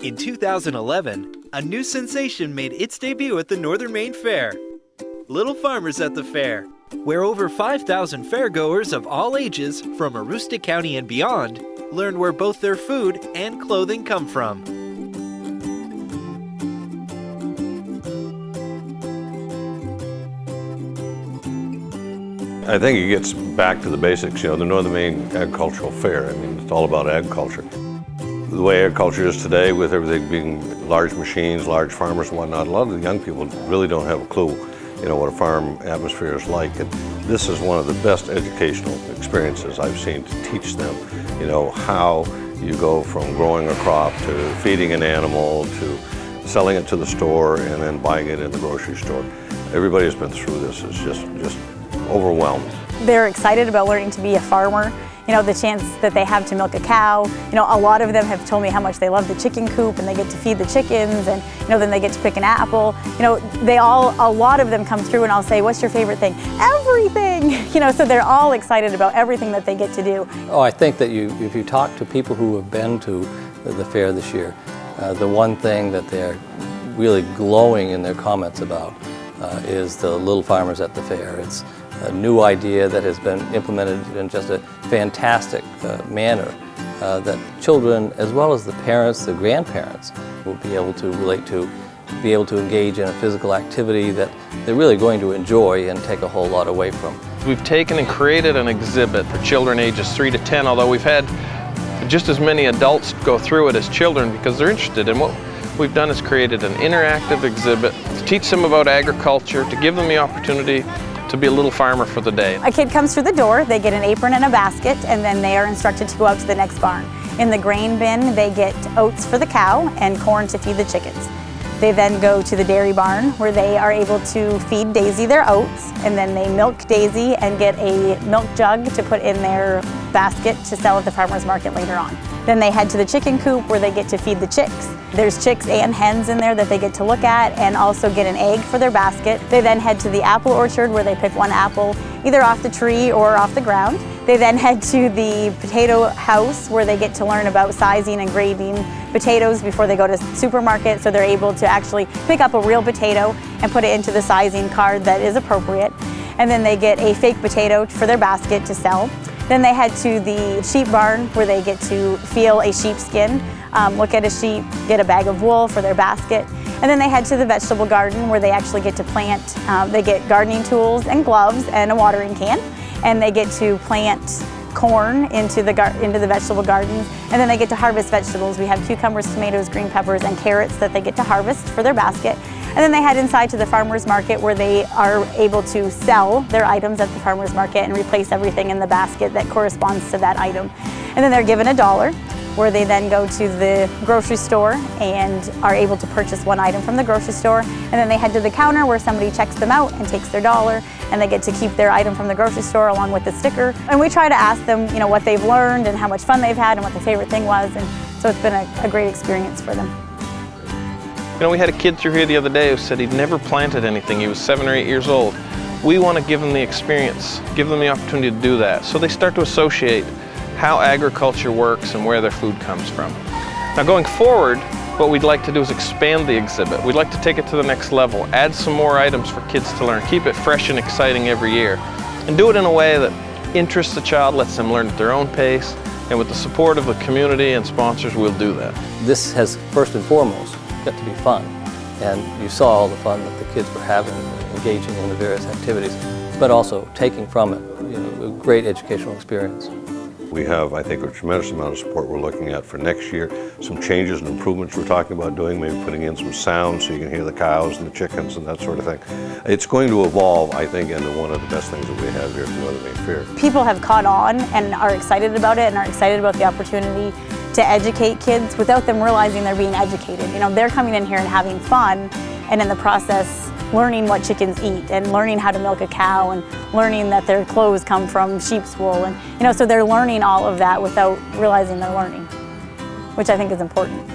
In 2011, a new sensation made its debut at the Northern Maine Fair. Little Farmers at the Fair, where over 5,000 fairgoers of all ages from Aroostook County and beyond learn where both their food and clothing come from. I think it gets back to the basics, the Northern Maine Agricultural Fair. I mean, it's all about agriculture. The way agriculture is today, with everything being large machines, large farmers and whatnot, a lot of the young people really don't have a clue, what a farm atmosphere is like. And this is one of the best educational experiences I've seen to teach them, how you go from growing a crop to feeding an animal to selling it to the store and then buying it in the grocery store. Everybody who's been through this is just overwhelmed. They're excited about learning to be a farmer. The chance that they have to milk a cow. A lot of them have told me how much they love the chicken coop and they get to feed the chickens and, then they get to pick an apple. A lot of them come through and I'll say, what's your favorite thing? Everything! So they're all excited about everything that they get to do. Oh, I think that if you talk to people who have been to the fair this year, the one thing that they're really glowing in their comments about is the Little Farmers at the Fair. It's a new idea that has been implemented in just a fantastic manner that children, as well as the parents, the grandparents, will be able to relate to, be able to engage in a physical activity that they're really going to enjoy and take a whole lot away from. We've taken and created an exhibit for children ages 3 to 10, although we've had just as many adults go through it as children because they're interested. And what we've done is created an interactive exhibit to teach them about agriculture, to give them the opportunity to be a little farmer for the day. A kid comes through the door, they get an apron and a basket, and then they are instructed to go out to the next barn. In the grain bin, they get oats for the cow and corn to feed the chickens. They then go to the dairy barn where they are able to feed Daisy their oats, and then they milk Daisy and get a milk jug to put in their basket to sell at the farmer's market later on. Then they head to the chicken coop where they get to feed the chicks. There's chicks and hens in there that they get to look at and also get an egg for their basket. They then head to the apple orchard where they pick one apple either off the tree or off the ground. They then head to the potato house where they get to learn about sizing and grading potatoes before they go to the supermarket, so they're able to actually pick up a real potato and put it into the sizing card that is appropriate. And then they get a fake potato for their basket to sell. Then they head to the sheep barn where they get to feel a sheepskin, look at a sheep, get a bag of wool for their basket. And then they head to the vegetable garden where they actually get to plant. They get gardening tools and gloves and a watering can. And they get to plant corn into the vegetable gardens. And then they get to harvest vegetables. We have cucumbers, tomatoes, green peppers, and carrots that they get to harvest for their basket. And then they head inside to the farmer's market where they are able to sell their items at the farmer's market and replace everything in the basket that corresponds to that item. And then they're given $1 where they then go to the grocery store and are able to purchase one item from the grocery store. And then they head to the counter where somebody checks them out and takes their $1 and they get to keep their item from the grocery store along with the sticker. And we try to ask them, what they've learned and how much fun they've had and what their favorite thing was. And so it's been a great experience for them. We had a kid through here the other day who said he'd never planted anything. He was 7 or 8 years old. We want to give them the experience, give them the opportunity to do that. So they start to associate how agriculture works and where their food comes from. Now going forward, what we'd like to do is expand the exhibit. We'd like to take it to the next level, add some more items for kids to learn, keep it fresh and exciting every year, and do it in a way that interests the child, lets them learn at their own pace, and with the support of the community and sponsors, we'll do that. This has, first and foremost, got to be fun. And you saw all the fun that the kids were having, engaging in the various activities, but also taking from it a great educational experience. We have, I think, a tremendous amount of support we're looking at for next year. Some changes and improvements we're talking about doing, maybe putting in some sound so you can hear the cows and the chickens and that sort of thing. It's going to evolve, I think, into one of the best things that we have here at the Northern Maine Fair. People have caught on and are excited about it and are excited about the opportunity to educate kids without them realizing they're being educated. They're coming in here and having fun, and in the process learning what chickens eat and learning how to milk a cow and learning that their clothes come from sheep's wool, and so they're learning all of that without realizing they're learning, which I think is important.